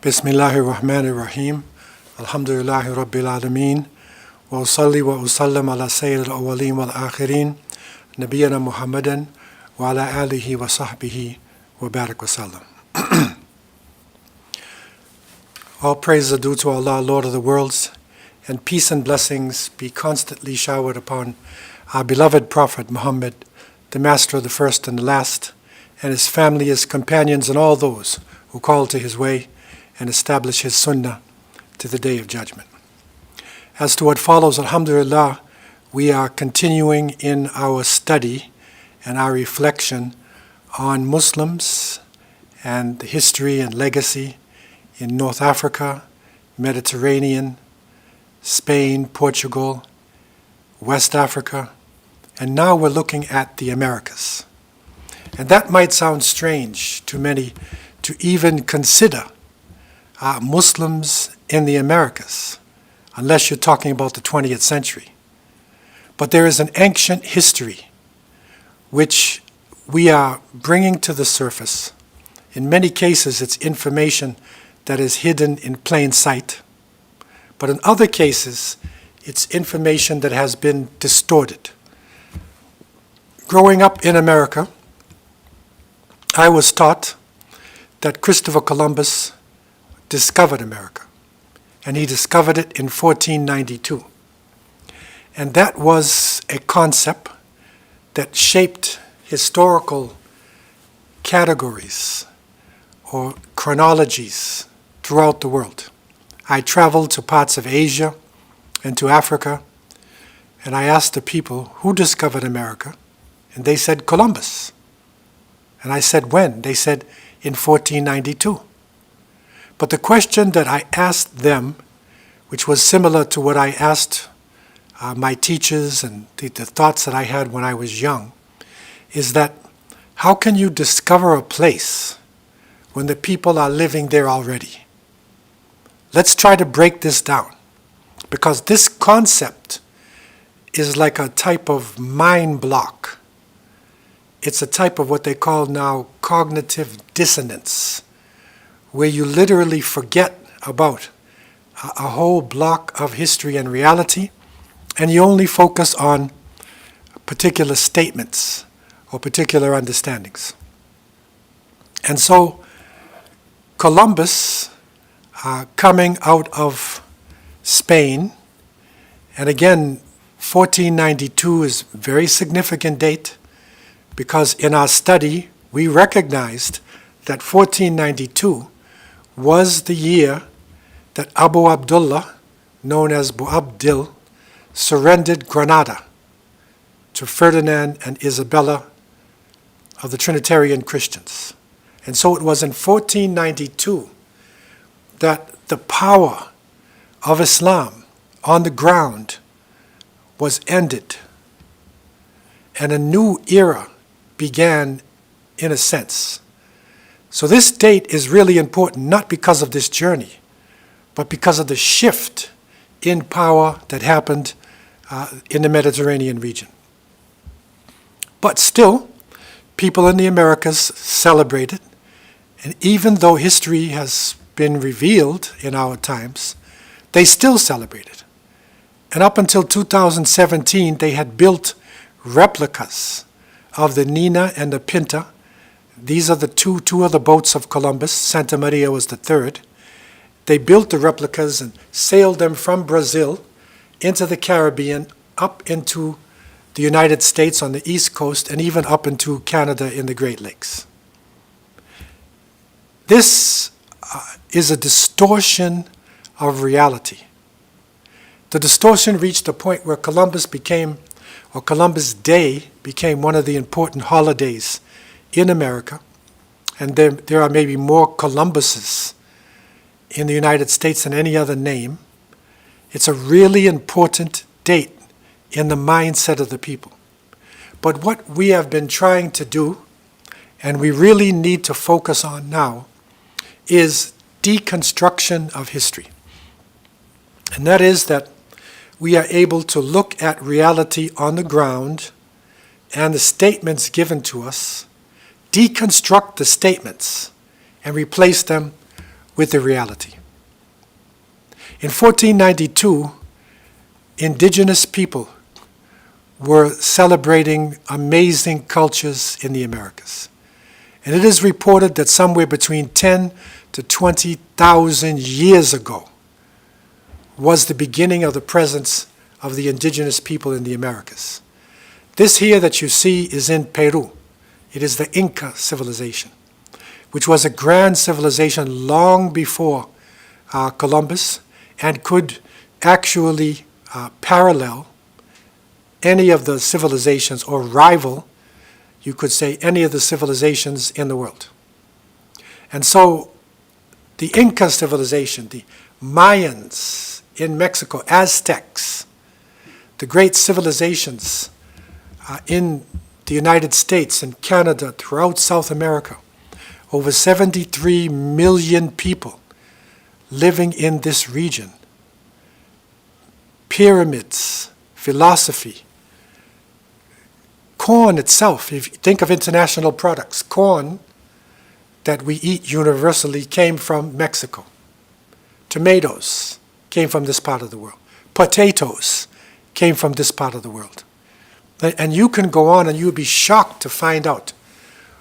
Bismillahir Rahmanir Rahim. Alhamdulillahi Rabbil Alameen. Wa usalli wa usallam ala Sayyid al-Awwaleen wal Akhirin. Nabiyyina Muhammadan wa ala alihi wa sahbihi wa barak wa sallam. All praise are due to Allah, Lord of the worlds, and peace and blessings be constantly showered upon our beloved Prophet Muhammad, the master of the first and the last, and his family, his companions, and all those who call to his way and establish his sunnah to the day of judgment. As to what follows, alhamdulillah, we are continuing in our study and our reflection on Muslims and the history and legacy in North Africa, Mediterranean, Spain, Portugal, West Africa, and now we're looking at the Americas. And that might sound strange to many to even consider Muslims in the Americas, unless you're talking about the 20th century. But there is an ancient history which we are bringing to the surface. In many cases, it's information that is hidden in plain sight. But in other cases, it's information that has been distorted. Growing up in America, I was taught that Christopher Columbus discovered America, and he discovered it in 1492. And that was a concept that shaped historical categories or chronologies throughout the world. I traveled to parts of Asia and to Africa, and I asked the people, who discovered America? And they said, Columbus. And I said, when? They said, in 1492. But the question that I asked them, which was similar to what I asked my teachers and the thoughts that I had when I was young, is that how can you discover a place when the people are living there already? Let's try to break this down, because this concept is like a type of mind block. It's a type of what they call now cognitive dissonance, where you literally forget about a whole block of history and reality, and you only focus on particular statements or particular understandings. And so Columbus, coming out of Spain, and again, 1492 is a very significant date, because in our study we recognized that 1492 was the year that Abu Abdullah, known as Boabdil, surrendered Granada to Ferdinand and Isabella of the Trinitarian Christians. And so it was in 1492 that the power of Islam on the ground was ended, and a new era began in a sense. So this date is really important, not because of this journey, but because of the shift in power that happened in the Mediterranean region. But still, people in the Americas celebrated, and even though history has been revealed in our times, they still celebrated. And up until 2017, they had built replicas of the Nina and the Pinta. These are the two of the boats of Columbus. Santa Maria was the third. They built the replicas and sailed them from Brazil into the Caribbean, up into the United States on the East Coast, and even up into Canada in the Great Lakes. This is a distortion of reality. The distortion reached a point where Columbus Day became one of the important holidays in America, and there are maybe more Columbuses in the United States than any other name. It's a really important date in the mindset of the people. But what we have been trying to do, and we really need to focus on now, is deconstruction of history. And that is that we are able to look at reality on the ground and the statements given to us, deconstruct the statements, and replace them with the reality. In 1492, indigenous people were celebrating amazing cultures in the Americas. And it is reported that somewhere between 10 to 20,000 years ago was the beginning of the presence of the indigenous people in the Americas. This here that you see is in Peru. It is the Inca civilization, which was a grand civilization long before Columbus and could actually parallel any of the civilizations or rival, you could say, any of the civilizations in the world. And so the Inca civilization, the Mayans in Mexico, Aztecs, the great civilizations in the United States and Canada, throughout South America, over 73 million people living in this region. Pyramids, philosophy, corn itself. If you think of international products, corn that we eat universally came from Mexico. Tomatoes came from this part of the world. Potatoes came from this part of the world. And you can go on and you'll be shocked to find out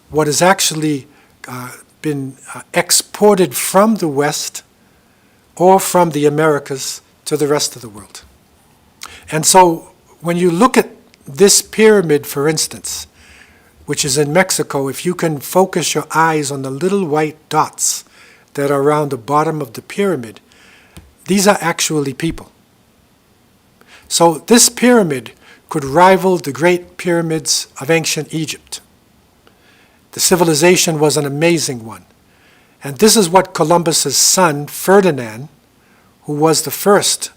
what has actually been exported from the West or from the Americas to the rest of the world. And so when you look at this pyramid, for instance, which is in Mexico, if you can focus your eyes on the little white dots that are around the bottom of the pyramid, these are actually people. So this pyramid could rival the great pyramids of ancient Egypt. The civilization was an amazing one. And this is what Columbus's son, Ferdinand, who was the first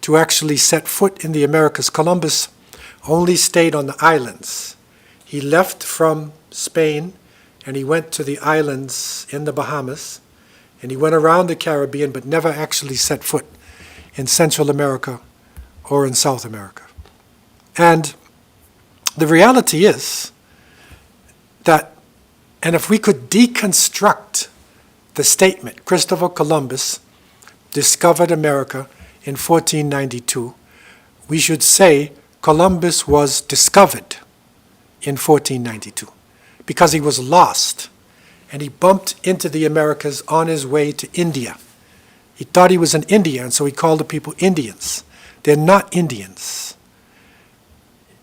to actually set foot in the Americas. Columbus only stayed on the islands. He left from Spain and he went to the islands in the Bahamas, and he went around the Caribbean but never actually set foot in Central America or in South America. And the reality is that, and if we could deconstruct the statement, Christopher Columbus discovered America in 1492, we should say Columbus was discovered in 1492 because he was lost and he bumped into the Americas on his way to India. He thought he was in India, and so he called the people Indians. They're not Indians.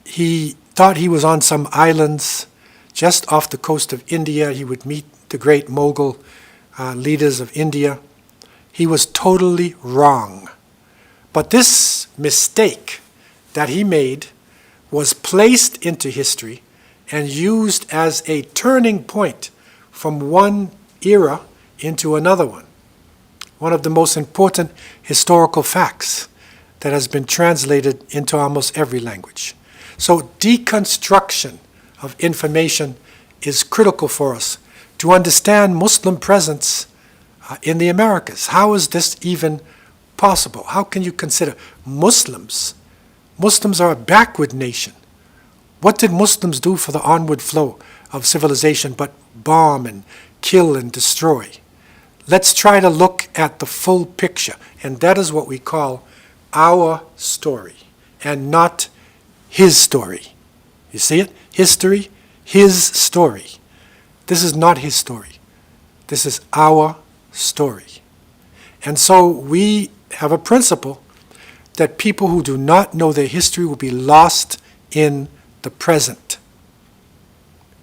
He thought he was on some islands just off the coast of India. He would meet the great Mughal leaders of India. He was totally wrong. But this mistake that he made was placed into history and used as a turning point from one era into another one. One of the most important historical facts that has been translated into almost every language. So deconstruction of information is critical for us to understand Muslim presence in the Americas. How is this even possible? How can you consider Muslims? Muslims are a backward nation. What did Muslims do for the onward flow of civilization but bomb and kill and destroy? Let's try to look at the full picture, and that is what we call our story and not his story. You see it? History, his story. This is not his story. This is our story. And so we have a principle that people who do not know their history will be lost in the present.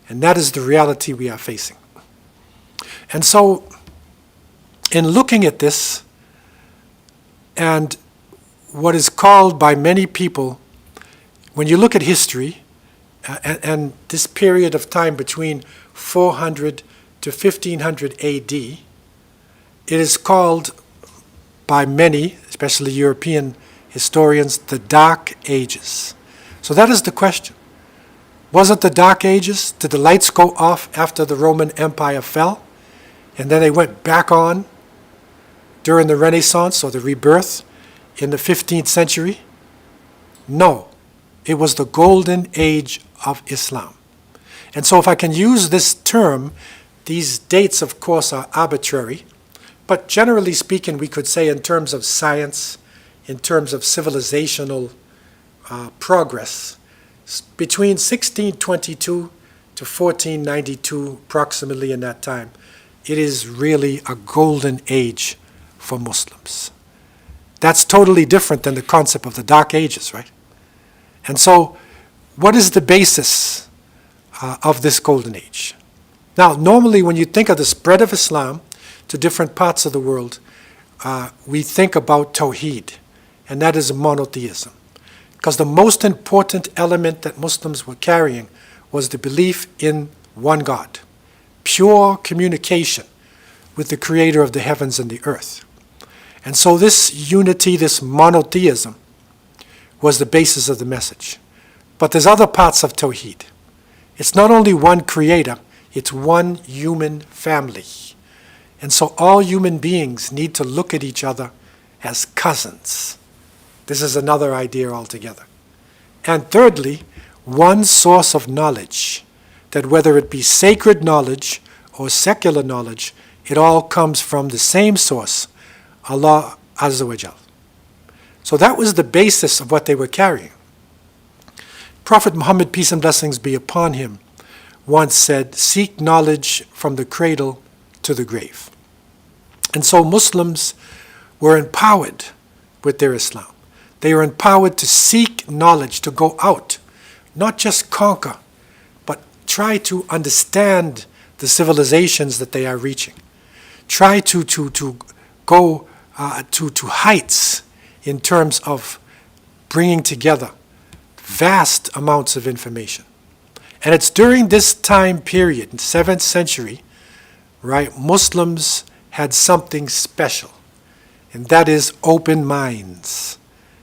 And that is the reality we are facing. And so in looking at this, and what is called by many people, when you look at history, and this period of time between 400 to 1500 AD, it is called by many, especially European historians, the Dark Ages. So that is the question. Was it the Dark Ages? Did the lights go off after the Roman Empire fell? And then they went back on during the Renaissance or the rebirth in the 15th century? No. It was the golden age of Islam. And so if I can use this term, these dates, of course, are arbitrary, But generally speaking, we could say in terms of science, in terms of civilizational progress, between 1622 to 1492, approximately in that time, it is really a golden age for Muslims. That's totally different than the concept of the Dark Ages, right? And so, what is the basis of this golden age? Now, normally when you think of the spread of Islam to different parts of the world, we think about Tawheed, and that is monotheism. Because the most important element that Muslims were carrying was the belief in one God, pure communication with the creator of the heavens and the earth. And so this unity, this monotheism, was the basis of the message. But there's other parts of Tawheed. It's not only one creator, it's one human family. And so all human beings need to look at each other as cousins. This is another idea altogether. And thirdly, one source of knowledge, that whether it be sacred knowledge or secular knowledge, it all comes from the same source, Allah Azza wa Jal. So that was the basis of what they were carrying. Prophet Muhammad, peace and blessings be upon him, once said, "Seek knowledge from the cradle to the grave." And so Muslims were empowered with their Islam. They were empowered to seek knowledge, to go out, not just conquer, but try to understand the civilizations that they are reaching. Try to go to heights in terms of bringing together vast amounts of information. And it's during this time period, in the 7th century, right, Muslims had something special, and that is open minds.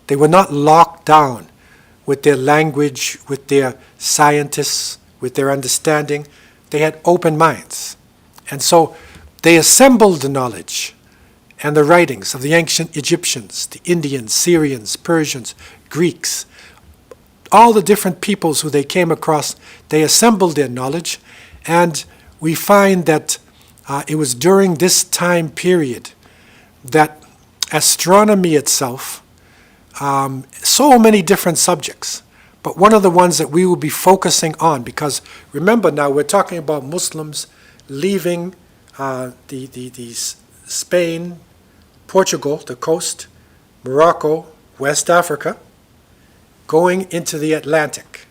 They were not locked down with their language, with their scientists, with their understanding. They had open minds. And so they assembled the knowledge and the writings of the ancient Egyptians, the Indians, Syrians, Persians, Greeks, all the different peoples who they came across. They assembled their knowledge, and we find that it was during this time period that astronomy itself, so many different subjects, but one of the ones that we will be focusing on, because remember now we're talking about Muslims leaving the Spain, Portugal, the coast, Morocco, West Africa, going into the Atlantic.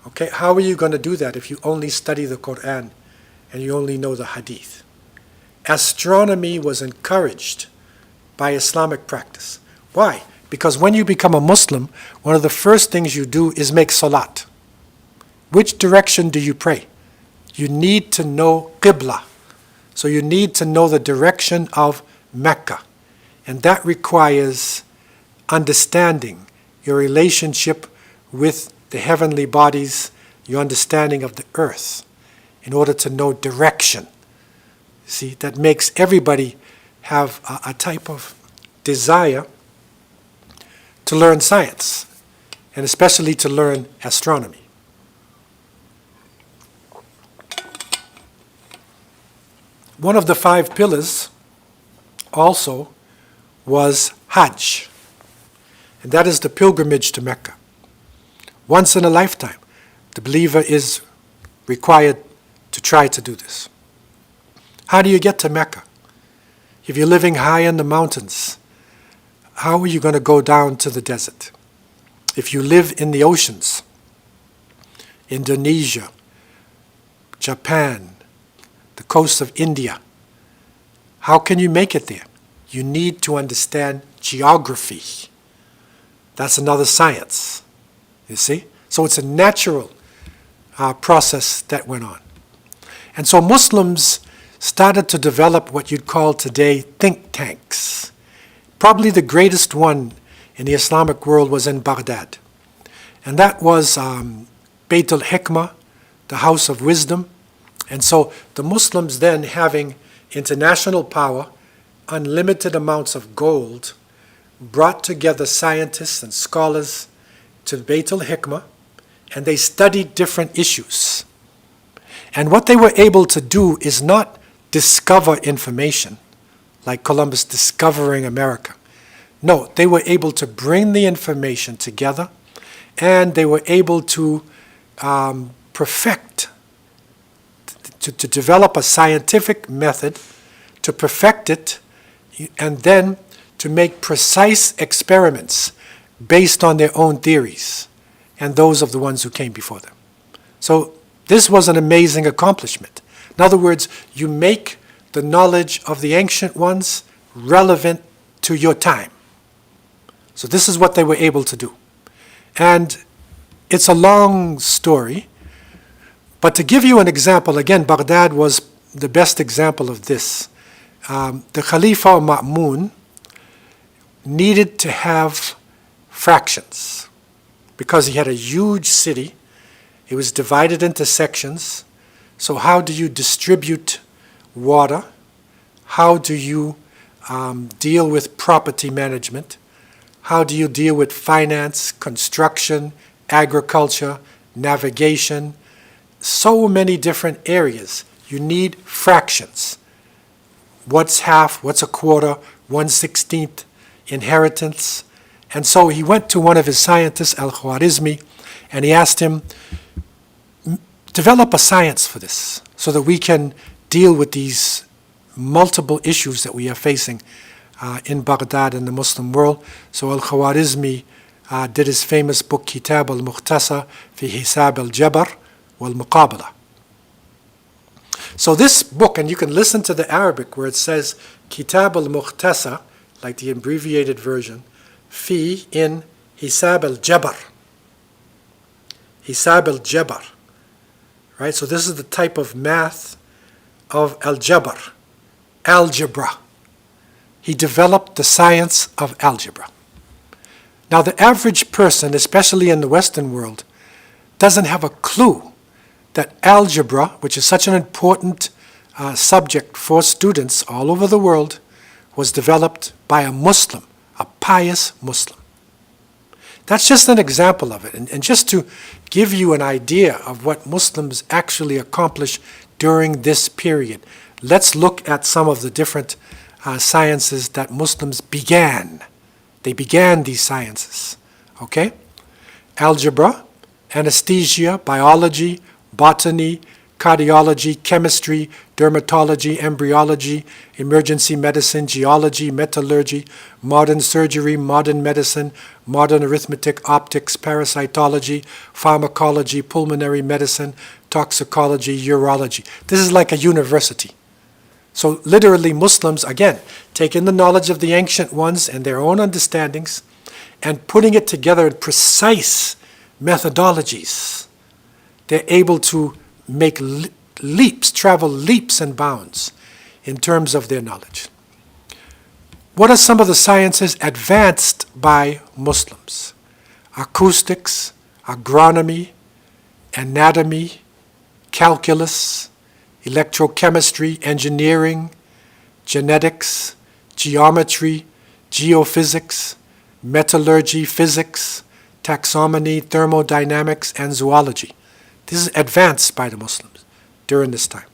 Okay, how are you going to do that if you only study the Quran and you only know the Hadith? Astronomy was encouraged by Islamic practice. Why? Because when you become a Muslim, one of the first things you do is make salat. Which direction do you pray? You need to know Qibla. So you need to know the direction of Mecca. And that requires understanding your relationship with the heavenly bodies, your understanding of the earth, in order to know direction. See, that makes everybody have a type of desire to learn science, and especially to learn astronomy. One of the 5 pillars also was Hajj, and that is the pilgrimage to Mecca. Once in a lifetime, the believer is required to try to do this. How do you get to Mecca? If you're living high in the mountains, how are you going to go down to the desert? If you live in the oceans, Indonesia, Japan, the coast of India, how can you make it there? You need to understand geography. That's another science, you see? So it's a natural process that went on. And so Muslims started to develop what you'd call today think tanks. Probably the greatest one in the Islamic world was in Baghdad. And that was Bayt al-Hikmah, the House of Wisdom. And so the Muslims then, having international power, unlimited amounts of gold, brought together scientists and scholars to Bayt al-Hikmah, and they studied different issues. And what they were able to do is not discover information, like Columbus discovering America. No, they were able to bring the information together, and they were able to perfect, to develop a scientific method, to perfect it, and then to make precise experiments based on their own theories and those of the ones who came before them. So this was an amazing accomplishment. In other words, you make the knowledge of the ancient ones relevant to your time. So this is what they were able to do. And it's a long story, but to give you an example, again, Baghdad was the best example of this. The Khalifa Ma'mun needed to have fractions because he had a huge city. It was divided into sections. So how do you distribute water? How do you deal with property management? How do you deal with finance, construction, agriculture, navigation? So many different areas. You need fractions. What's half? What's a quarter? 1/16th inheritance. And so he went to one of his scientists, Al-Khwarizmi, and he asked him, develop a science for this so that we can deal with these multiple issues that we are facing in Baghdad and the Muslim world. So Al-Khwarizmi did his famous book, Kitab al-Mukhtasar fi Hisab al-Jabr wal-Muqabala. So this book, and you can listen to the Arabic where it says Kitab al-Mukhtasar, like the abbreviated version, fi in Hisab al-Jabr. Hisab al-Jabr. Right? So this is the type of math of al-Jabr, algebra. He developed the science of algebra. Now the average person, especially in the Western world, doesn't have a clue that algebra, which is such an important subject for students all over the world, was developed by a Muslim, a pious Muslim. That's just an example of it. And just to give you an idea of what Muslims actually accomplished during this period, let's look at some of the different sciences that Muslims began. They began these sciences, okay? Algebra, anesthesia, biology, botany, cardiology, chemistry, dermatology, embryology, emergency medicine, geology, metallurgy, modern surgery, modern medicine, modern arithmetic, optics, parasitology, pharmacology, pulmonary medicine, toxicology, urology. This is like a university. So literally Muslims, again, taking the knowledge of the ancient ones and their own understandings and putting it together in precise methodologies. They're able to make leaps, travel leaps and bounds in terms of their knowledge. What are some of the sciences advanced by Muslims? Acoustics, agronomy, anatomy, calculus, electrochemistry, engineering, genetics, geometry, geophysics, metallurgy, physics, taxonomy, thermodynamics, and zoology. This is advanced by the Muslims during this time.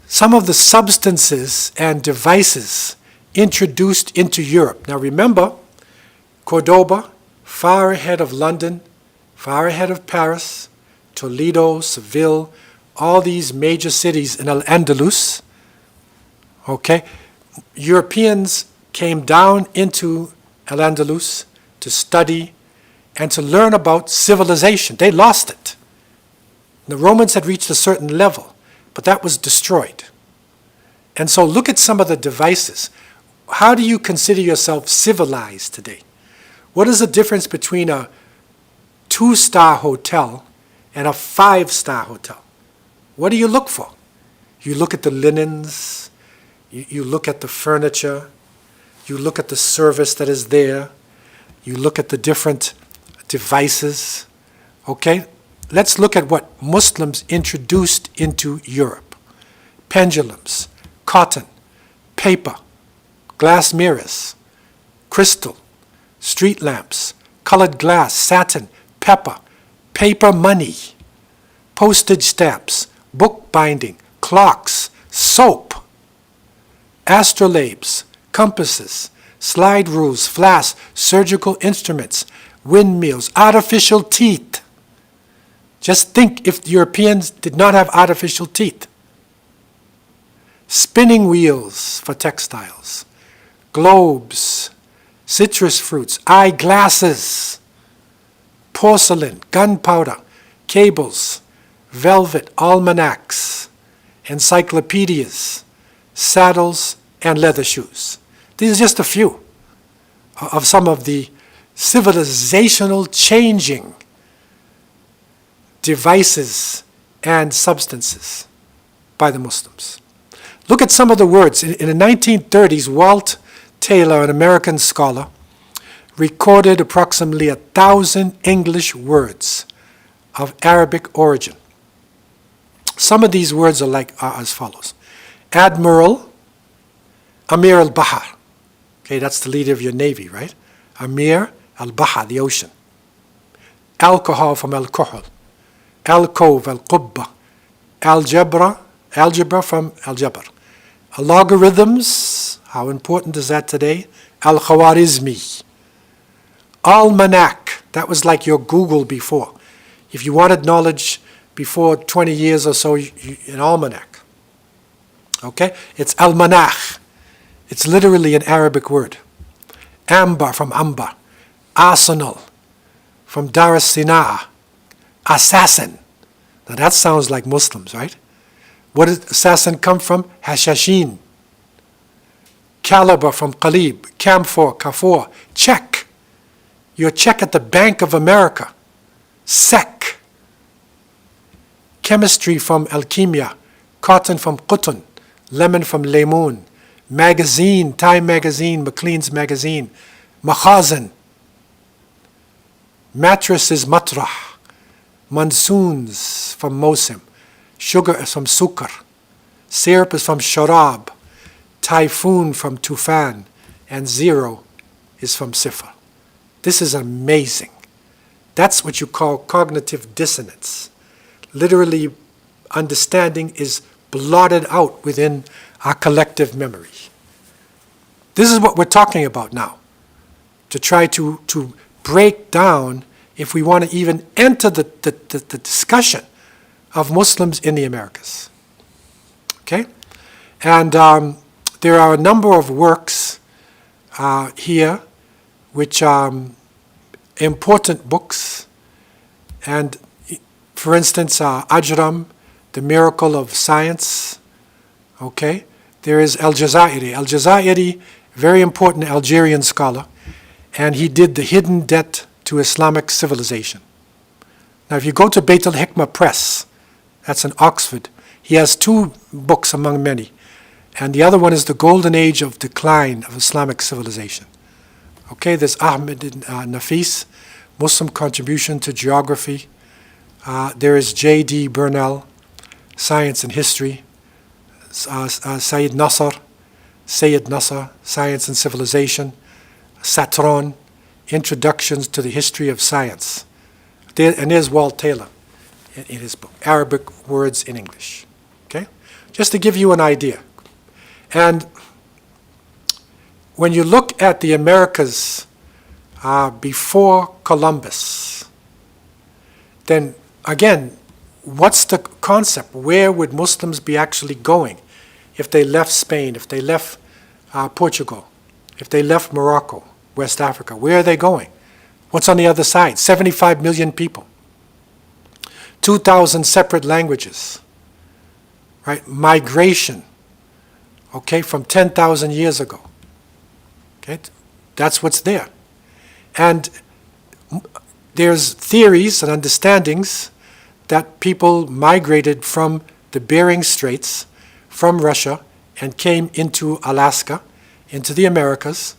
Some of the substances and devices introduced into Europe. Now remember, Cordoba, far ahead of London, far ahead of Paris, Toledo, Seville, all these major cities in Al-Andalus, okay? Europeans came down into Al-Andalus to study and to learn about civilization. They lost it. The Romans had reached a certain level, but that was destroyed. And so look at some of the devices. How do you consider yourself civilized today? What is the difference between a 2-star hotel and a 5-star hotel? What do you look for? You look at the linens, you look at the furniture, you look at the service that is there, you look at the different devices, okay? Let's look at what Muslims introduced into Europe. Pendulums, cotton, paper, glass mirrors, crystal, street lamps, colored glass, satin, pepper, paper money, postage stamps, book binding, clocks, soap, astrolabes, compasses, slide rules, flasks, surgical instruments, windmills, artificial teeth. Just think if the Europeans did not have artificial teeth. Spinning wheels for textiles, globes, citrus fruits, eyeglasses, porcelain, gunpowder, cables, velvet, almanacs, encyclopedias, saddles, and leather shoes. These are just a few of some of the civilizational changing devices and substances by the Muslims. Look at some of the words. In the 1930s, Walt Taylor, an American scholar, recorded approximately 1,000 English words of Arabic origin. Some of these words are as follows. Admiral, Amir al-Bahar. Okay, that's the leader of your navy, right? Amir al-Bahar, the ocean. Alcohol from al-Kuhul. Alcove, al-Qubba. Algebra from al-Jabr. Logarithms, how important is that today? Al-Khwarizmi. Almanac, that was like your Google before. If you wanted knowledge before 20 years or so, an almanac. Okay? It's almanach. It's literally an Arabic word. Ambar from Ambar. Arsenal from Dar es Sinaa. Assassin. Now that sounds like Muslims, right? Where did assassin come from? Hashashin. Caliber from Qalib. Camphor, Kafur. Check. Your check at the Bank of America. Sec. Chemistry from alchemia. Cotton from qutun. Lemon from lemon. Magazine, Time Magazine, Maclean's Magazine. Makhazin. Mattress is matrah. Monsoons from mosim. Sugar is from sukar. Syrup is from sharab. Typhoon from tufan. And zero is from sifr. This is amazing. That's what you call cognitive dissonance. Literally, understanding is blotted out within our collective memory. This is what we're talking about now. To try to break down, if we want to even enter the discussion of Muslims in the Americas. Okay? And there are a number of works here which are important books. And for instance, Ajram, The Miracle of Science. Okay? There is Al-Jazairi. Al-Jazairi, very important Algerian scholar, and he did The Hidden Debt to Islamic Civilization. Now, if you go to Beit al-Hikmah Press, that's in Oxford, he has two books among many, and the other one is The Golden Age of Decline of Islamic Civilization. Okay, there's Ahmed Nafis, Muslim Contribution to Geography. There is J.D. Burnell, Science and History. Sayyid Nasr, Science and Civilization. Satron, Introductions to the History of Science. And there's Walt Taylor in his book, Arabic Words in English. Okay? Just to give you an idea. And when you look at the Americas before Columbus, then again, what's the concept? Where would Muslims be actually going if they left Spain, if they left Portugal, if they left Morocco, West Africa? Where are they going? What's on the other side? 75 million people. 2,000 separate languages. Right? Migration. Okay, from 10,000 years ago. Okay? That's what's there. And there's theories and understandings that people migrated from the Bering Straits, from Russia, and came into Alaska, into the Americas,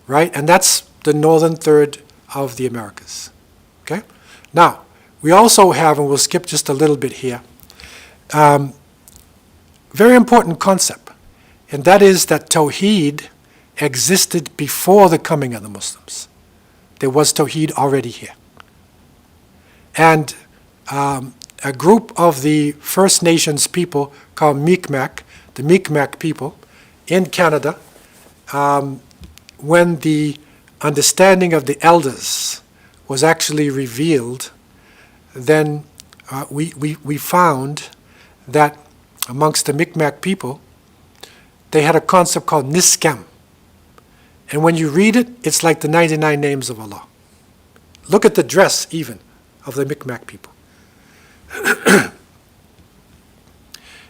right? And that's the northern third of the Americas, okay? Now, we also have, and we'll skip just a little bit here, very important concept, and that is that Tawheed existed before the coming of the Muslims. There was Tawheed already here. And a group of the First Nations people called Mi'kmaq, the Mi'kmaq people, in Canada, when the understanding of the elders was actually revealed, then we found that amongst the Mi'kmaq people, they had a concept called Niskam. And when you read it, it's like the 99 names of Allah. Look at the dress even of the Mi'kmaq people.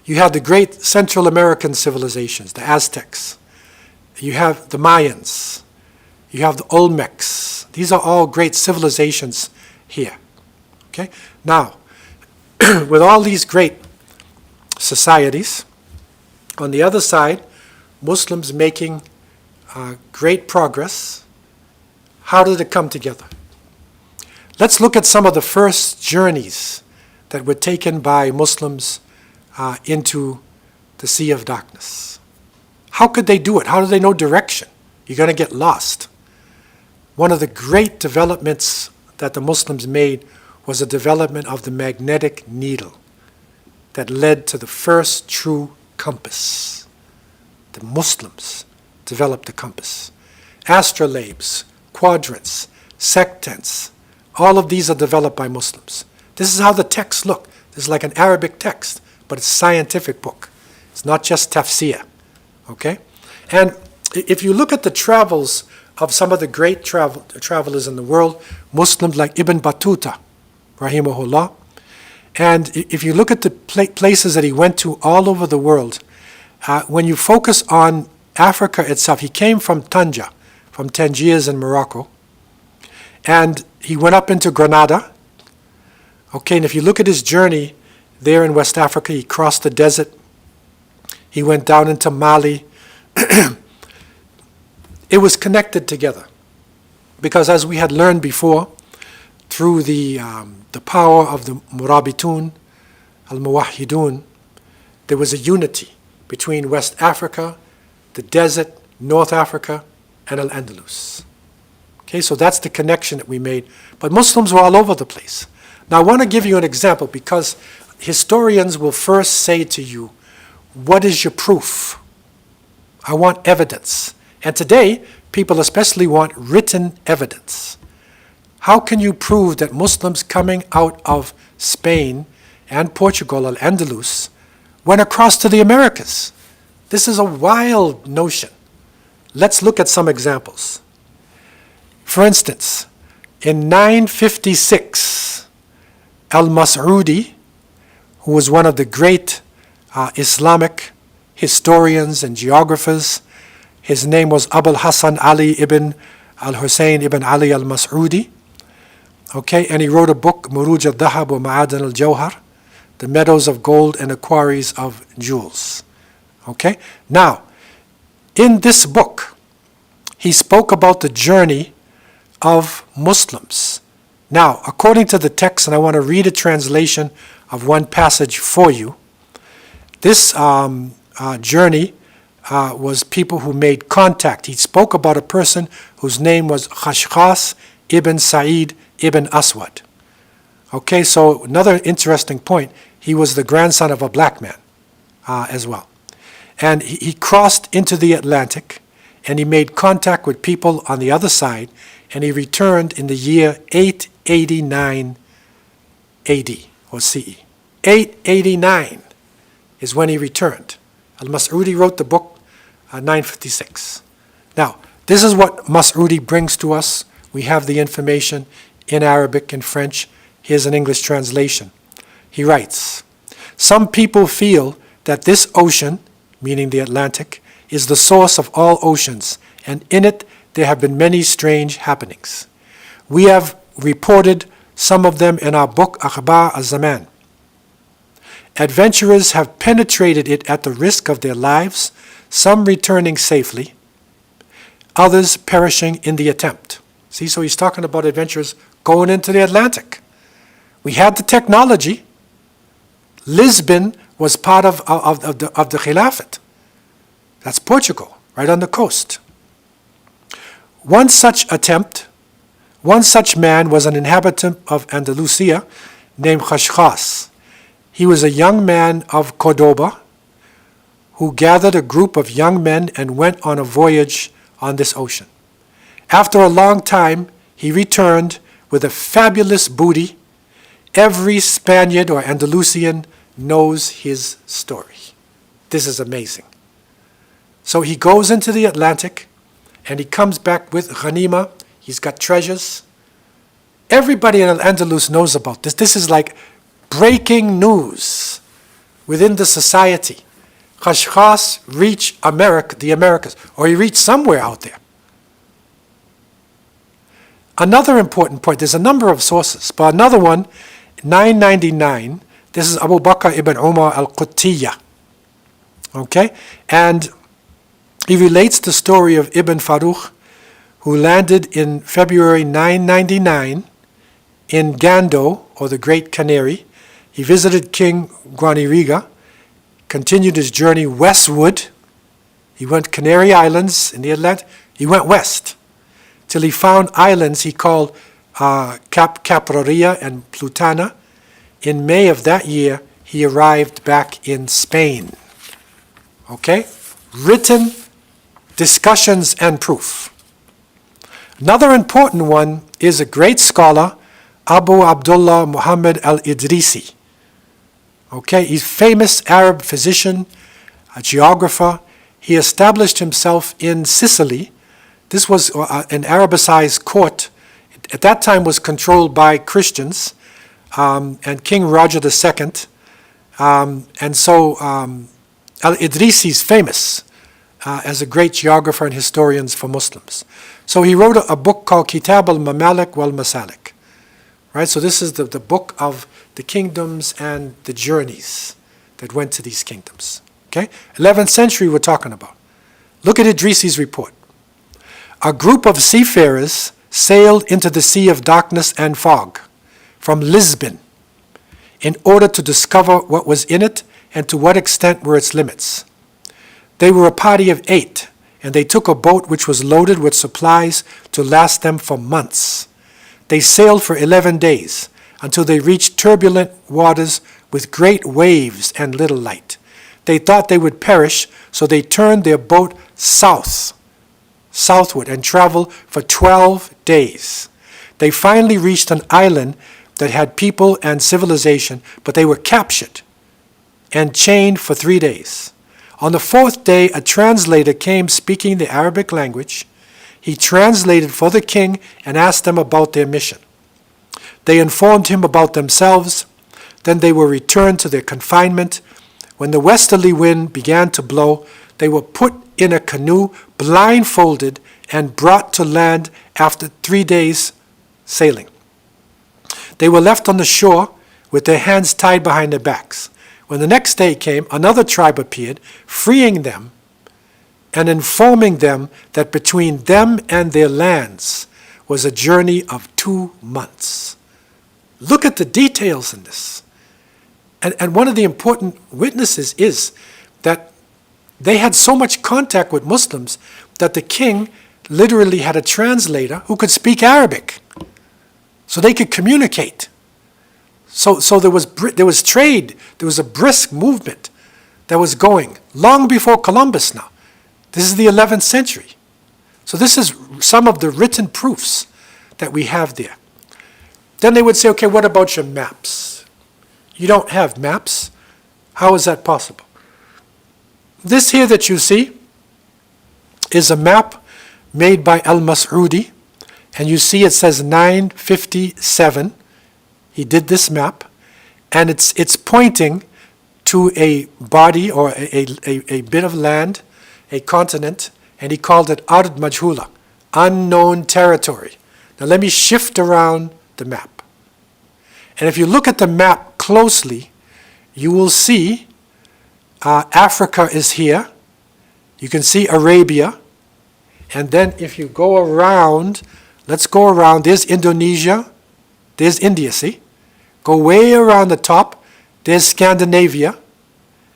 You have the great Central American civilizations, the Aztecs. You have the Mayans. You have the Olmecs. These are all great civilizations here. Okay? Now, with all these great societies, on the other side, Muslims making great progress, how did it come together? Let's look at some of the first journeys that were taken by Muslims into the Sea of Darkness. How could they do it? How do they know direction? You're going to get lost. One of the great developments that the Muslims made was the development of the magnetic needle that led to the first true compass. The Muslims developed the compass. Astrolabes, quadrants, sectants, all of these are developed by Muslims. This is how the texts look. This is like an Arabic text, but it's a scientific book. It's not just tafsir, okay? And if you look at the travels of some of the great travelers in the world, Muslims like Ibn Battuta, rahimahullah, and if you look at the places that he went to all over the world, when you focus on Africa itself, he came from Tanja, from Tangiers in Morocco, and he went up into Granada. Okay, and if you look at his journey there in West Africa, he crossed the desert. He went down into Mali. It was connected together because, as we had learned before, through the power of the Murabitun, al-Muwahhidun, there was a unity between West Africa, the desert, North Africa, and Al-Andalus. Okay, so that's the connection that we made. But Muslims were all over the place. Now I want to give you an example because historians will first say to you, what is your proof? I want evidence. And today, people especially want written evidence. How can you prove that Muslims coming out of Spain and Portugal, Al-Andalus, went across to the Americas? This is a wild notion. Let's look at some examples. For instance, in 956, Al-Mas'udi, who was one of the great Islamic historians and geographers, his name was Abul Hassan Ali ibn al-Hussein ibn Ali al-Mas'udi. Okay, and he wrote a book, Muruj al-Dhahab wa Ma'adan al-Jawhar, the meadows of gold and the quarries of jewels. Okay, now, in this book, he spoke about the journey of Muslims. Now, according to the text, and I want to read a translation of one passage for you, this journey was people who made contact. He spoke about a person whose name was Khashkhas ibn Sa'id ibn Aswad. Okay, so another interesting point, he was the grandson of a black man as well. And he crossed into the Atlantic, and he made contact with people on the other side, and he returned in the year 889 AD or CE. 889 is when he returned. Al-Mas'udi wrote the book 956. Now, this is what Mas'udi brings to us. We have the information in Arabic and French. Here's an English translation. He writes, "Some people feel that this ocean, meaning the Atlantic, is the source of all oceans, and in it there have been many strange happenings. We have reported some of them in our book Akhbar al-Zaman. Adventurers have penetrated it at the risk of their lives, some returning safely, others perishing in the attempt." See, so he's talking about adventurers going into the Atlantic. We had the technology. Lisbon was part of the Khilafat. That's Portugal, right on the coast. One such man was an inhabitant of Andalusia named Khashkhas. He was a young man of Cordoba who gathered a group of young men and went on a voyage on this ocean. After a long time, he returned with a fabulous booty. Every Spaniard or Andalusian knows his story. This is amazing. So he goes into the Atlantic, and he comes back with ghanima. He's got treasures. Everybody in Al-Andalus knows about this. This is like breaking news within the society. Khashkhas reached America, the Americas, or he reached somewhere out there. Another important point, there's a number of sources, but another one, 999, this is Abu Bakr ibn Umar al-Qutiyya. Okay? And he relates the story of Ibn Farrukh, who landed in February 999 in Gando, or the Great Canary. He visited King Guaniriga, continued his journey westward. He went Canary Islands in the Atlantic. He went west till he found islands he called Capraria and Plutana. In May of that year, he arrived back in Spain. Okay? Written discussions and proof. Another important one is a great scholar, Abu Abdullah Muhammad al-Idrisi. Okay, he's a famous Arab physician, a geographer. He established himself in Sicily. This was an Arabicized court. At that time was controlled by Christians and King Roger II. And so al-Idrisi is famous as a great geographer and historian for Muslims. So he wrote a book called Kitab al-Mamalik wal-Masalik. Right, so this is the book of the kingdoms and the journeys that went to these kingdoms. Okay, 11th century we're talking about. Look at Idrisi's report. A group of seafarers sailed into the Sea of Darkness and Fog from Lisbon in order to discover what was in it and to what extent were its limits. They were a party of 8, and they took a boat which was loaded with supplies to last them for months. They sailed for 11 days until they reached turbulent waters with great waves and little light. They thought they would perish, so they turned their boat southward, and traveled for 12 days. They finally reached an island that had people and civilization, but they were captured and chained for 3 days. On the 4th day, a translator came speaking the Arabic language. He translated for the king and asked them about their mission. They informed him about themselves. Then they were returned to their confinement. When the westerly wind began to blow, they were put in a canoe, blindfolded, and brought to land after 3 days sailing. They were left on the shore with their hands tied behind their backs. When the next day came, another tribe appeared, freeing them and informing them that between them and their lands was a journey of 2 months. Look at the details in this. And one of the important witnesses is that they had so much contact with Muslims that the king literally had a translator who could speak Arabic, so they could communicate. So there was trade, there was a brisk movement that was going long before Columbus now. This is the 11th century. So this is some of the written proofs that we have there. Then they would say, okay, what about your maps? You don't have maps. How is that possible? This here that you see is a map made by Al-Mas'udi, and you see it says 957. He did this map, and it's pointing to a body or a bit of land, a continent, and he called it Ard Majhula, unknown territory. Now let me shift around the map. And if you look at the map closely, you will see Africa is here. You can see Arabia. And then if you go around, let's go around. There's Indonesia. There's India, see? Go way around the top. There's Scandinavia.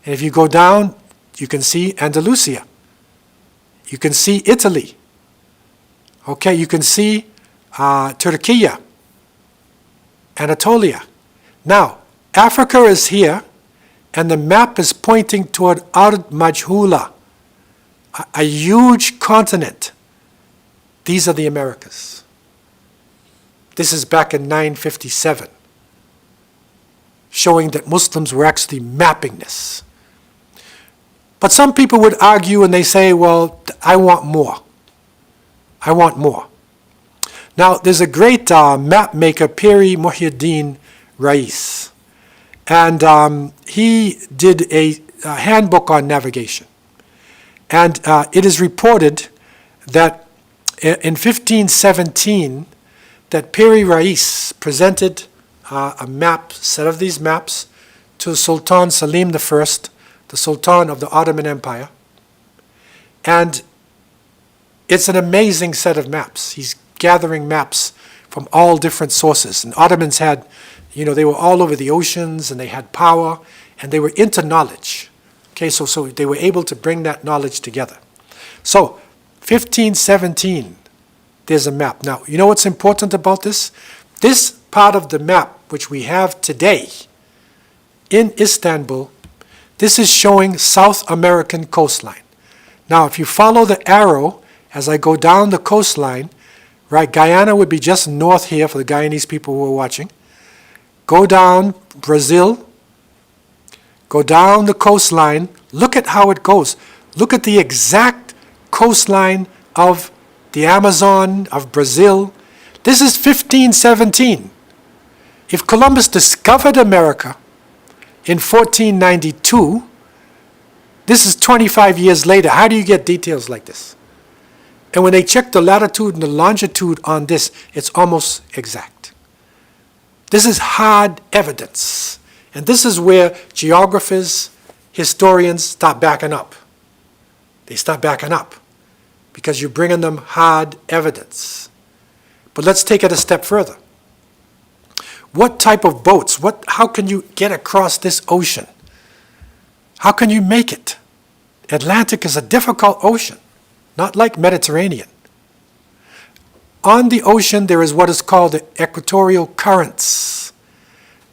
And if you go down, you can see Andalusia. You can see Italy. Okay, you can see Turkey, Anatolia. Now, Africa is here, and the map is pointing toward Ard Majhula, a huge continent. These are the Americas. This is back in 957, showing that Muslims were actually mapping this. But some people would argue and they say, well, I want more. I want more. Now, there's a great map maker, Piri Muhyiddin Rais, and he did a handbook on navigation. And it is reported that in 1517, that Piri Rais presented a map, set of these maps, to Sultan Selim I, the Sultan of the Ottoman Empire. And it's an amazing set of maps. He's gathering maps from all different sources. And Ottomans had, they were all over the oceans, and they had power, and they were into knowledge. Okay, so they were able to bring that knowledge together. So, 1517, there's a map. Now, you know what's important about this? This part of the map, which we have today in Istanbul, this is showing South American coastline. Now, if you follow the arrow as I go down the coastline, right, Guyana would be just north here for the Guyanese people who are watching. Go down Brazil, go down the coastline, look at how it goes. Look at the exact coastline of the Amazon, of Brazil. This is 1517. If Columbus discovered America in 1492, this is 25 years later. How do you get details like this? And when they check the latitude and the longitude on this, it's almost exact. This is hard evidence. And this is where geographers, historians start backing up. They start backing up because you're bringing them hard evidence. But let's take it a step further. What type of boats? How can you get across this ocean? How can you make it? Atlantic is a difficult ocean, not like Mediterranean. On the ocean, there is what is called the equatorial currents.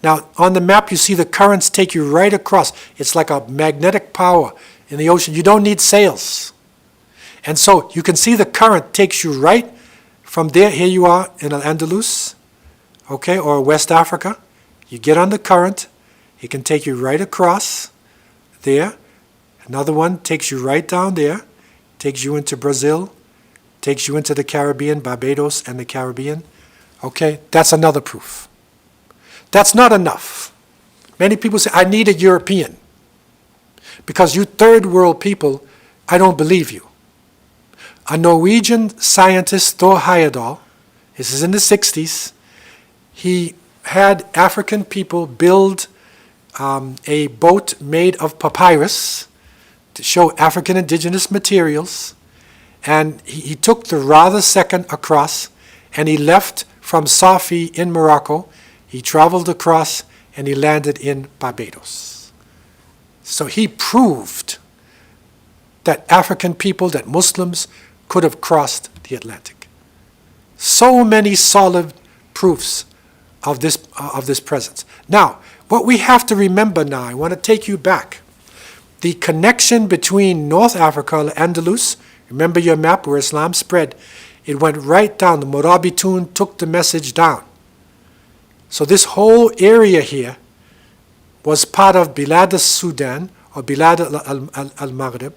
Now, on the map, you see the currents take you right across. It's like a magnetic power in the ocean. You don't need sails. And so you can see the current takes you right from there. Here you are in Al-Andalus, okay, or West Africa. You get on the current. It can take you right across there. Another one takes you right down there, takes you into Brazil, takes you into the Caribbean, Barbados and the Caribbean. Okay, that's another proof. That's not enough. Many people say, I need a European. Because you third world people, I don't believe you. A Norwegian scientist, Thor Heyerdahl, this is in the 60s, he had African people build a boat made of papyrus to show African indigenous materials. And he took the Ra II across, and he left from Safi in Morocco. He traveled across, and he landed in Barbados. So he proved that African people, that Muslims, could have crossed the Atlantic. So many solid proofs of this presence. Now, what we have to remember now, I want to take you back. The connection between North Africa, Al-Andalus, remember your map where Islam spread, it went right down. The Murabitun took the message down. So this whole area here was part of Bilad al-Sudan, or Bilad al-Maghrib,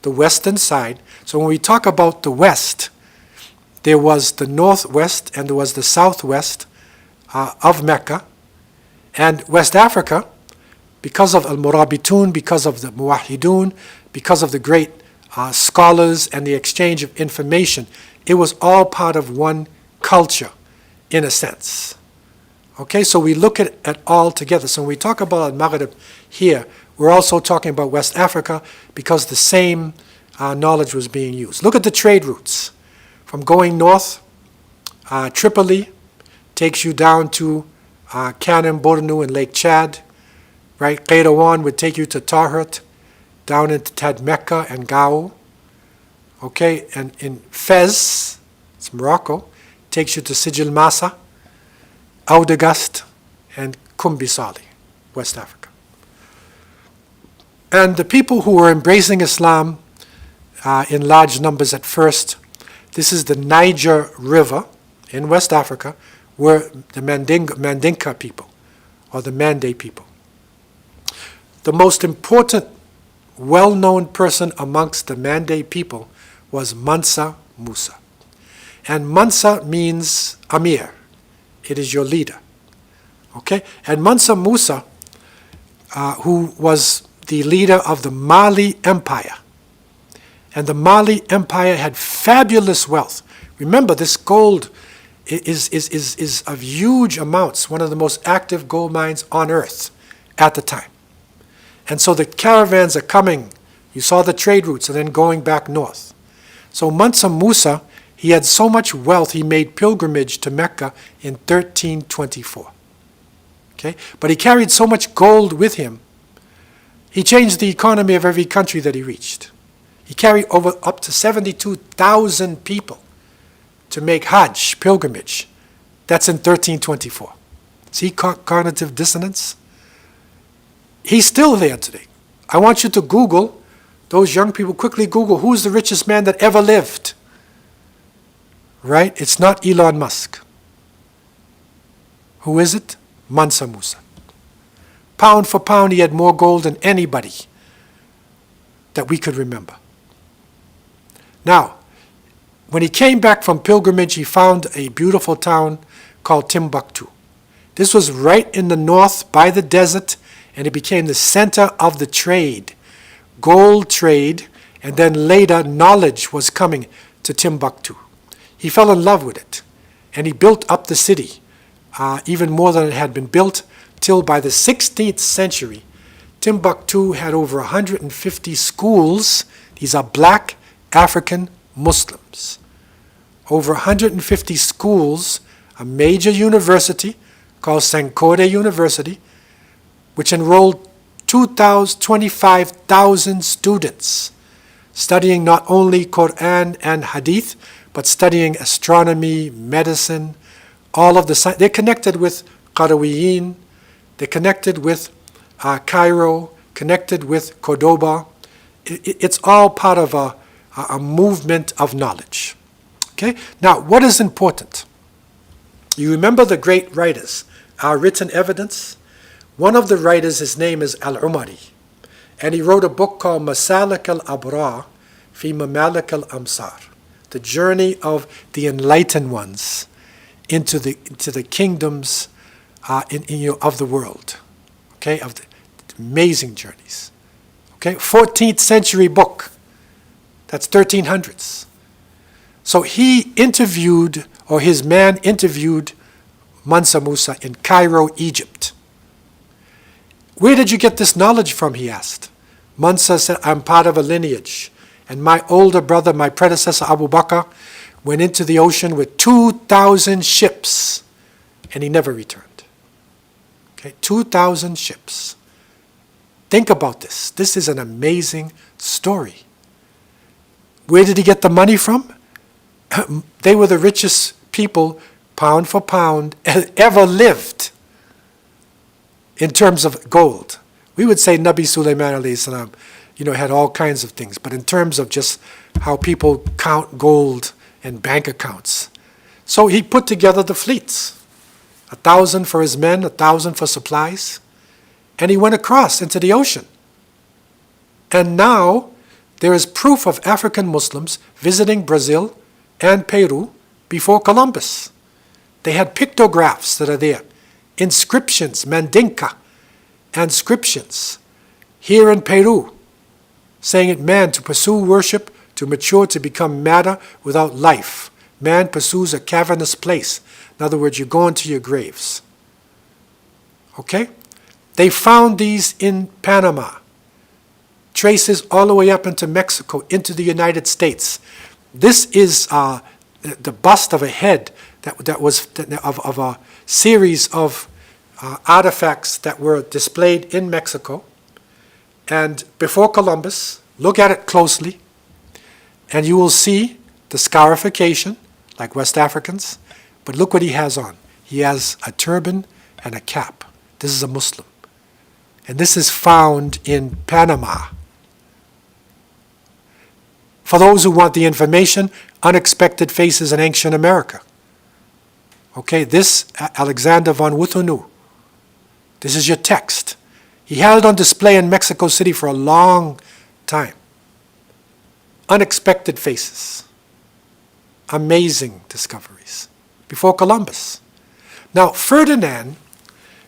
the western side. So when we talk about the west, there was the northwest and there was the southwest of Mecca. And West Africa, because of al-Murabitun, because of the Muwahidun, because of the great scholars and the exchange of information, it was all part of one culture, in a sense. Okay, so we look at it all together. So when we talk about al-Maghrib here, we're also talking about West Africa because the same knowledge was being used. Look at the trade routes. From going north, Tripoli takes you down to Kanem, Bornu, and Lake Chad. Right, Qayrawan would take you to Tahrit, down into Tadmekka and Gao. Okay, and in Fez, it's Morocco, takes you to Sijil Masa, Audagast, and Kumbisali, West Africa. And the people who were embracing Islam in large numbers at first, this is the Niger River in West Africa, were the Mandinka people, or the Mande people. The most important, well-known person amongst the Mande people was Mansa Musa. And Mansa means Amir. It is your leader. Okay? And Mansa Musa, who was the leader of the Mali Empire, and the Mali Empire had fabulous wealth. Remember, this gold is of huge amounts, one of the most active gold mines on earth at the time. And so the caravans are coming. You saw the trade routes and then going back north. So Mansa Musa, he had so much wealth, he made pilgrimage to Mecca in 1324. Okay? But he carried so much gold with him, he changed the economy of every country that he reached. He carried up to 72,000 people to make Hajj, pilgrimage. That's in 1324. See cognitive dissonance? He's still there today. I want you to Google, those young people, quickly Google, who's the richest man that ever lived? Right? It's not Elon Musk. Who is it? Mansa Musa. Pound for pound, he had more gold than anybody that we could remember. Now, when he came back from pilgrimage, he found a beautiful town called Timbuktu. This was right in the north by the desert, and it became the center of the trade, gold trade, and then later knowledge was coming to Timbuktu. He fell in love with it, and he built up the city, even more than it had been built, till by the 16th century, Timbuktu had over 150 schools. These are black African Muslims. Over 150 schools, a major university called Sankore University, which enrolled 25,000 students, studying not only Quran and Hadith, but studying astronomy, medicine, all of the science. They're connected with Qarawiyin, they're connected with Cairo, connected with Cordoba. It's all part of a movement of knowledge. Okay? Now, what is important? You remember the great writers, our written evidence? One of the writers, his name is Al-Umari, and he wrote a book called Masalik al-Abrar fi Mamalik al-Amsar, the journey of the enlightened ones into the kingdoms of the world, okay, of the amazing journeys. Okay, 14th century book, that's 1300s. So he interviewed, or his man interviewed Mansa Musa in Cairo, Egypt. Where did you get this knowledge from, he asked. Mansa said, I'm part of a lineage, and my older brother, my predecessor Abu Bakr, went into the ocean with 2,000 ships, and he never returned. Okay, 2,000 ships. Think about this. This is an amazing story. Where did he get the money from? They were the richest people, pound for pound, ever lived in terms of gold. We would say Nabi Sulaiman alayhi salam, had all kinds of things, but in terms of just how people count gold and bank accounts. So he put together the fleets, 1,000 for his men, 1,000 for supplies, and he went across into the ocean. And now there is proof of African Muslims visiting Brazil and Peru before Columbus. They had pictographs that are there, inscriptions, Mandinka inscriptions, here in Peru, saying it, man, to pursue worship, to mature, to become matter without life. Man pursues a cavernous place. In other words, you go into your graves. Okay? They found these in Panama, traces all the way up into Mexico, into the United States. This is the bust of a head that was of a series of artifacts that were displayed in Mexico. And before Columbus, look at it closely, and you will see the scarification, like West Africans, but look what he has on. He has a turban and a cap. This is a Muslim. And this is found in Panama. For those who want the information, Unexpected Faces in Ancient America. Okay, this, Alexander von Wuthunu. This is your text. He had it on display in Mexico City for a long time. Unexpected Faces. Amazing discoveries. Before Columbus. Now, Ferdinand,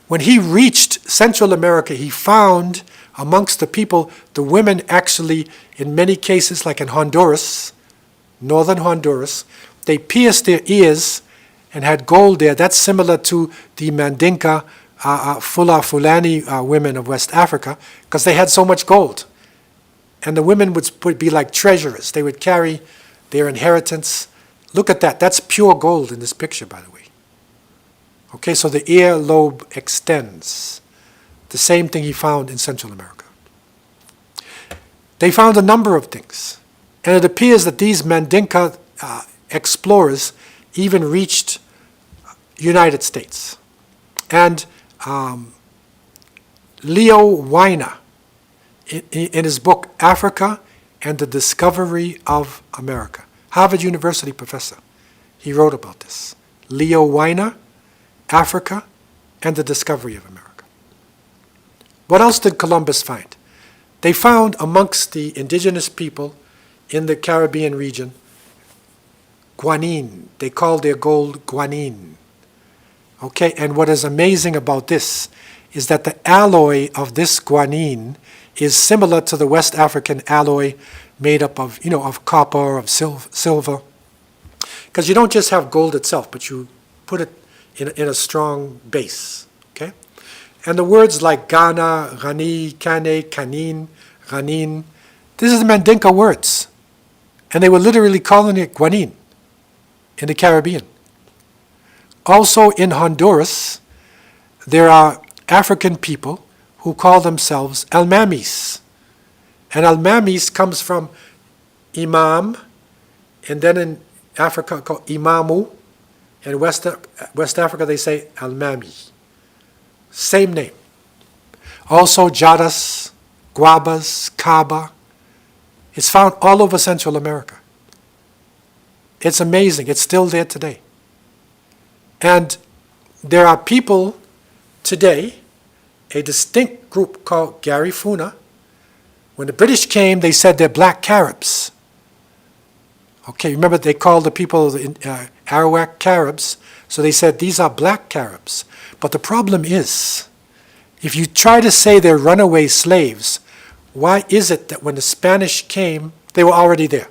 when he reached Central America, he found amongst the people, the women actually, in many cases, like in Honduras, northern Honduras, they pierced their ears and had gold there. That's similar to the Mandinka, Fulani women of West Africa, because they had so much gold. And the women would be like treasurers. They would carry their inheritance. Look at that. That's pure gold in this picture, by the way. Okay, so the ear lobe extends. The same thing he found in Central America. They found a number of things. And it appears that these Mandinka explorers even reached United States. And Leo Weiner, in his book, Africa and the Discovery of America, Harvard University professor, he wrote about this. Leo Weiner, Africa and the Discovery of America. What else did Columbus find? They found amongst the indigenous people in the Caribbean region, guanine. They called their gold guanine. Okay, and what is amazing about this is that the alloy of this guanine is similar to the West African alloy made up of, of copper, of silver. Because you don't just have gold itself, but you put it in a strong base. Okay? And the words like Ghana, Rani, Kane, Kanin, Ranin, this is the Mandinka words. And they were literally calling it guanine in the Caribbean. Also in Honduras, there are African people who call themselves Almamis. And Almamis comes from Imam, and then in Africa called Imamu. In West Africa they say Almami. Same name. Also Jadas, Guabas, Kaba. It's found all over Central America. It's amazing. It's still there today. And there are people today, a distinct group called Garifuna. When the British came, they said they're black Caribs. Okay, remember they called the people Arawak Caribs, so they said these are black Caribs. But the problem is, if you try to say they're runaway slaves, why is it that when the Spanish came, they were already there?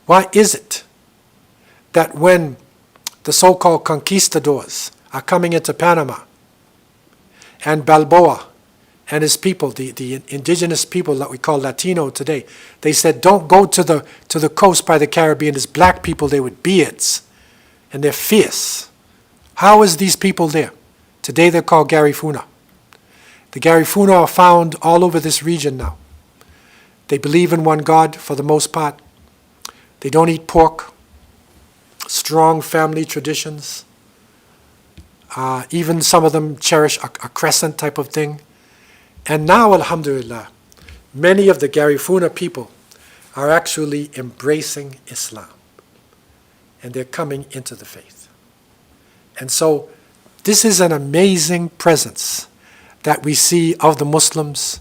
Why is it that when the so-called conquistadors are coming into Panama, and Balboa and his people, the indigenous people that we call Latino today, they said, don't go to the coast by the Caribbean. There's black people there with beards, and they're fierce. How is these people there? Today they're called Garifuna. The Garifuna are found all over this region now. They believe in one God for the most part. They don't eat pork. Strong family traditions. Even some of them cherish a crescent type of thing. And now, alhamdulillah, many of the Garifuna people are actually embracing Islam. And they're coming into the faith. And so, this is an amazing presence that we see of the Muslims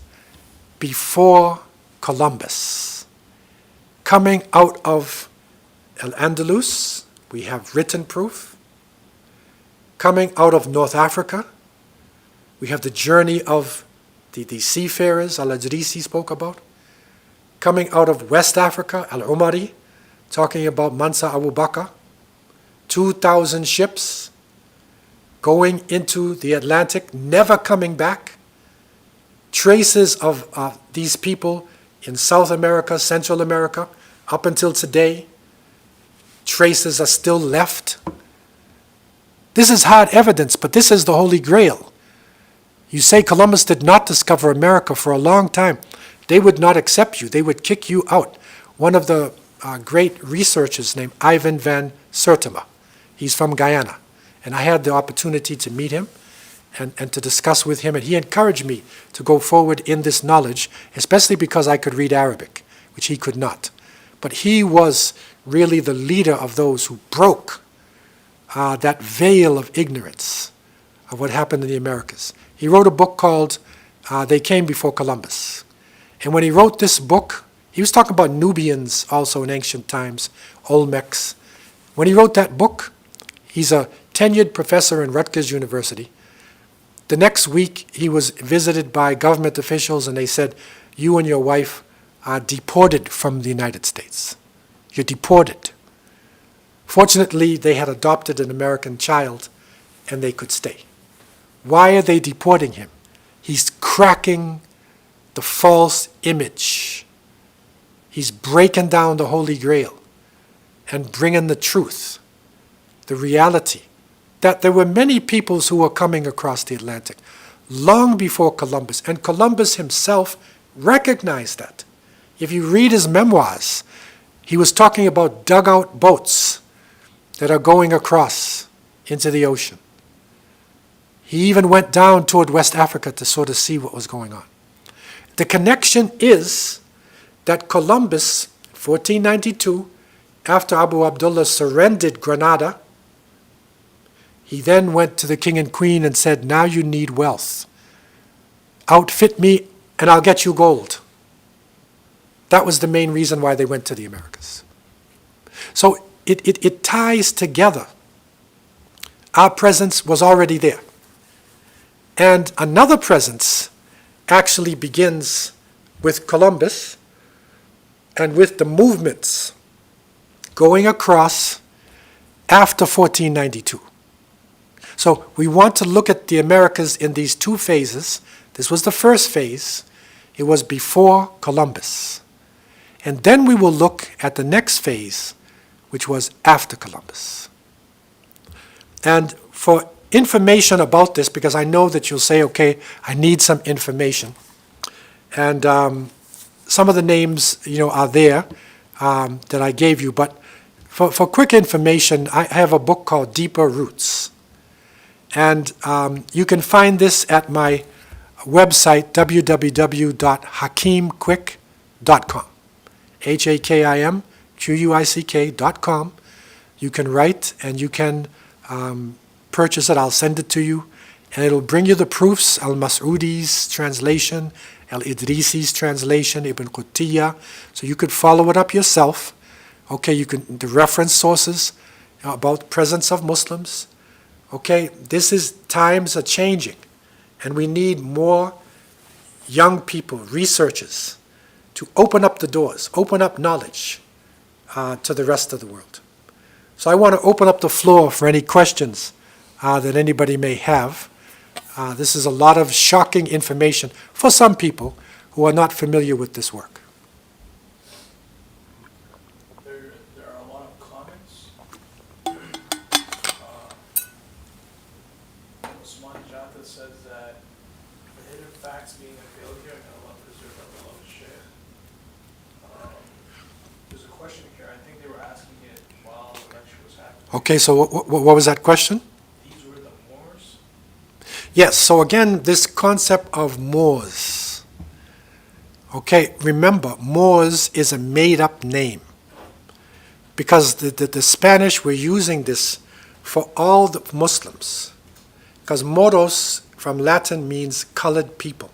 before Columbus. Coming out of Al-Andalus, we have written proof. Coming out of North Africa, we have the journey of the seafarers Al-Adrisi spoke about. Coming out of West Africa, Al-Umari, talking about Mansa Abu Bakr, 2,000 ships going into the Atlantic, never coming back. Traces of these people in South America, Central America, up until today. Traces are still left. This is hard evidence, but this is the Holy Grail. You say Columbus did not discover America for a long time. They would not accept you. They would kick you out. One of the great researchers named Ivan van Sertima. He's from Guyana. And I had the opportunity to meet him. and to discuss with him. And he encouraged me to go forward in this knowledge, especially because I could read Arabic, which he could not. But he was really the leader of those who broke that veil of ignorance of what happened in the Americas. He wrote a book called They Came Before Columbus. And when he wrote this book, he was talking about Nubians also in ancient times, Olmecs. When he wrote that book, he's a tenured professor in Rutgers University. The next week, he was visited by government officials, and they said, "You and your wife are deported from the United States. You're deported." Fortunately, they had adopted an American child, and they could stay. Why are they deporting him? He's cracking the false image. He's breaking down the Holy Grail and bringing the truth, the reality, that there were many peoples who were coming across the Atlantic long before Columbus, and Columbus himself recognized that. If you read his memoirs, he was talking about dugout boats that are going across into the ocean. He even went down toward West Africa to sort of see what was going on. The connection is that Columbus, 1492, after Abu Abdullah surrendered Granada, he then went to the king and queen and said, "Now you need wealth. Outfit me and I'll get you gold." That was the main reason why they went to the Americas. So it ties together. Our presence was already there. And another presence actually begins with Columbus and with the movements going across after 1492. So we want to look at the Americas in these two phases. This was the first phase. It was before Columbus. And then we will look at the next phase, which was after Columbus. And for information about this, because I know that you'll say, okay, I need some information. And some of the names, are there that I gave you. But for quick information, I have a book called Deeper Roots. And you can find this at my website, www.hakimquick.com. HAKIMQUICK.com. You can write and you can purchase it. I'll send it to you. And it'll bring you the proofs, Al-Mas'udi's translation, Al-Idrisi's translation, Ibn Qutiyya. So you could follow it up yourself. Okay, the reference sources about the presence of Muslims. Okay, times are changing. And we need more young people, researchers, to open up the doors, open up knowledge to the rest of the world. So I want to open up the floor for any questions that anybody may have. This is a lot of shocking information for some people who are not familiar with this work. There are a lot of comments. Usman Jata says that the hidden facts being a failure and Allah preserve our beloved Sheikh. There's a question here. I think they were asking it while the lecture was happening. Okay, so what was that question? These were the Moors. Yes, so again, this concept of Moors. Okay, remember, Moors is a made-up name. Because the Spanish were using this for all the Muslims. Because moros from Latin means colored people,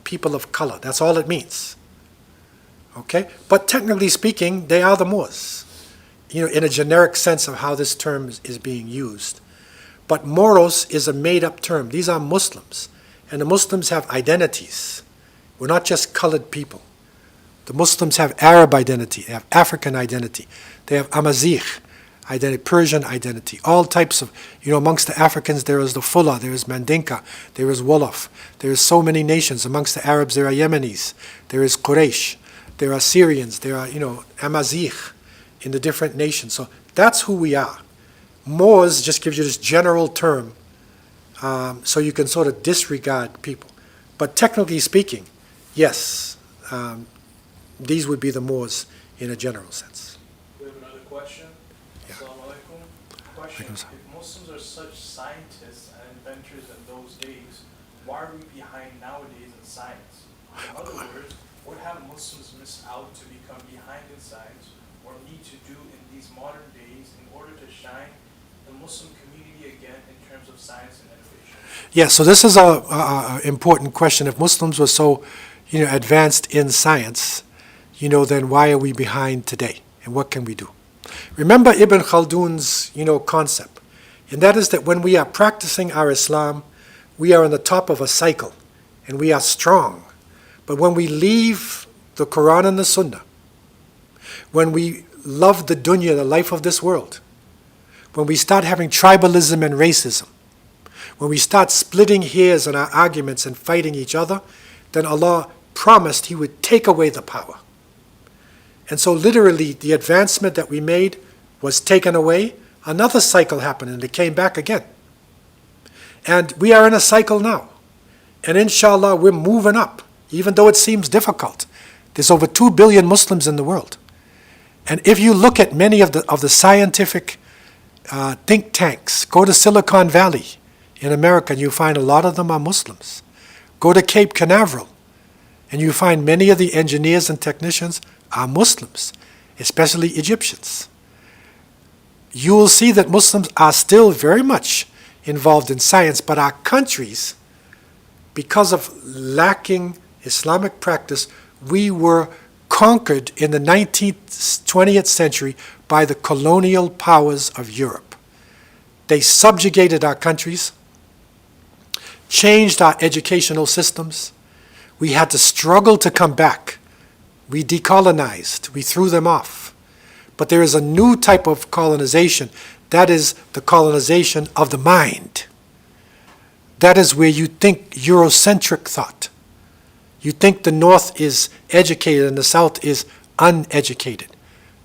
people of color. That's all it means. Okay? But technically speaking, they are the Moors, in a generic sense of how this term is being used. But Moros is a made-up term. These are Muslims. And the Muslims have identities. We're not just colored people. The Muslims have Arab identity, they have African identity, they have Amazigh identity, Persian identity, all types of, amongst the Africans there is the Fulla, there is Mandinka, there is Wolof, there is so many nations. Amongst the Arabs there are Yemenis, there is Quraysh, there are Syrians, there are, Amazigh in the different nations. So that's who we are. Moors just gives you this general term so you can sort of disregard people. But technically speaking, yes, these would be the Moors in a general sense. We have another question. Yeah. Assalamu alaikum. question, if Muslims are such scientists and inventors in those days, why are we behind nowadays in science? In other words, what have Muslims missed out to become behind in science or need to do in these modern days in order to shine the Muslim community again in terms of science and innovation? Yeah, so this is a important question. If Muslims were so, advanced in science, then why are we behind today? And what can we do? Remember Ibn Khaldun's, concept. And that is that when we are practicing our Islam, we are on the top of a cycle and we are strong. But when we leave the Quran and the Sunnah, when we love the dunya, the life of this world, when we start having tribalism and racism, when we start splitting hairs in our arguments and fighting each other, then Allah promised He would take away the power. And so literally the advancement that we made was taken away, another cycle happened and it came back again. And we are in a cycle now. And inshallah we're moving up, even though it seems difficult. There's over 2 billion Muslims in the world. And if you look at many of the scientific think tanks, go to Silicon Valley in America and you find a lot of them are Muslims. Go to Cape Canaveral and you find many of the engineers and technicians are Muslims, especially Egyptians. You will see that Muslims are still very much involved in science, but our countries, because of lacking Islamic practice, we were conquered in the 19th, 20th century by the colonial powers of Europe. They subjugated our countries, changed our educational systems. We had to struggle to come back. We decolonized, we threw them off. But there is a new type of colonization. That is the colonization of the mind. That is where you think Eurocentric thought. You think the North is educated and the South is uneducated.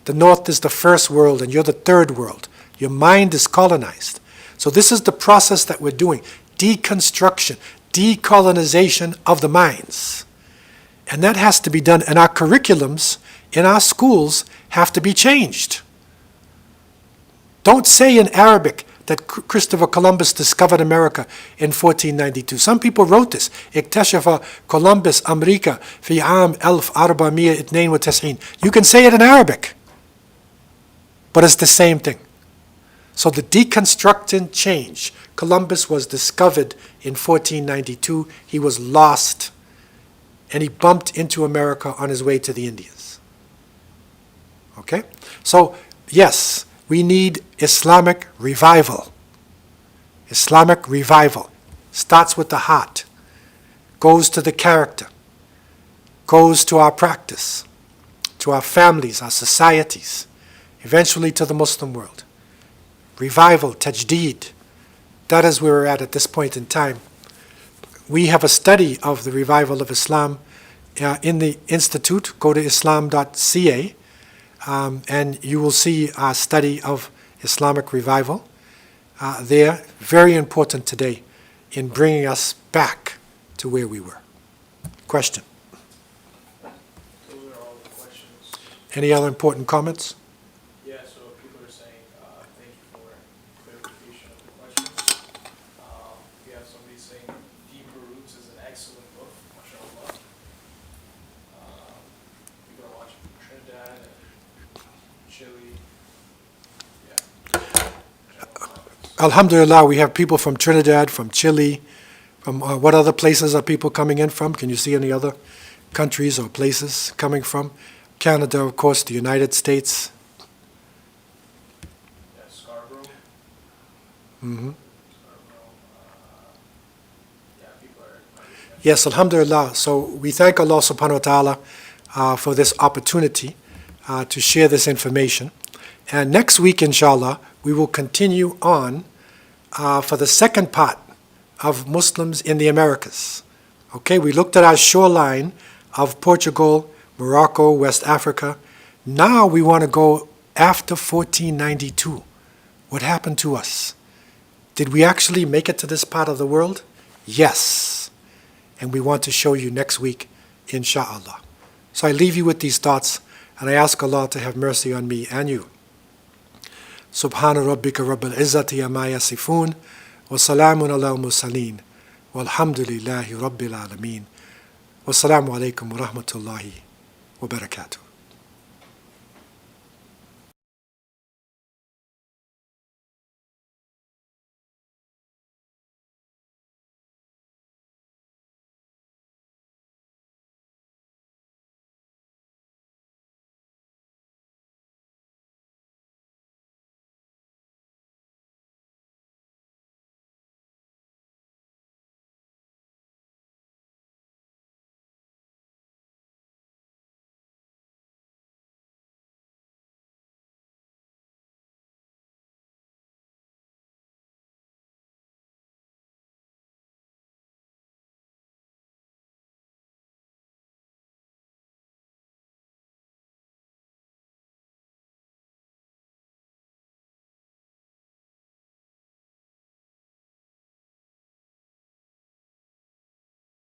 The North is the first world and you're the third world. Your mind is colonized. So this is the process that we're doing. Deconstruction, decolonization of the minds. And that has to be done. And our curriculums in our schools have to be changed. Don't say in Arabic that Christopher Columbus discovered America in 1492. Some people wrote this. اكتشف Columbus أمريكا في عام 1492. You can say it in Arabic. But it's the same thing. So the deconstructing change. Columbus was discovered in 1492. He was lost. And he bumped into America on his way to the Indians. Okay? So, yes, we need Islamic revival. Islamic revival starts with the heart, goes to the character, goes to our practice, to our families, our societies, eventually to the Muslim world. Revival, tajdeed, that is where we're at this point in time. We have a study of the revival of Islam in the Institute. Go to islam.ca and you will see our study of Islamic revival there. Very important today in bringing us back to where we were. Question? Those are all the questions. Any other important comments? Yeah, so people are saying, thank you for clarification of the questions. We have somebody saying, Deeper Roots is an excellent book, mashallah. People are watching from Trinidad and Chile. Yeah. Alhamdulillah, we have people from Trinidad, from Chile, from what other places are people coming in from? Can you see any other countries or places coming from? Canada, of course, the United States. Yeah, Scarborough. Mm-hmm. Scarborough. Yeah, people are. Yes, alhamdulillah. So we thank Allah subhanahu wa ta'ala for this opportunity to share this information. And next week, inshallah, we will continue on for the second part of Muslims in the Americas. Okay, we looked at our shoreline of Portugal, Morocco, West Africa. Now we want to go after 1492. What happened to us? Did we actually make it to this part of the world? Yes. And we want to show you next week, insha'Allah. So I leave you with these thoughts, and I ask Allah to have mercy on me and you. Subhana rabbika rabbil izzati amma yasifun. Wa salamun ala al-mursaleen. Walhamdulillahi rabbil alameen. Wassalamu alaikum wa rahmatullahi wa barakatuh.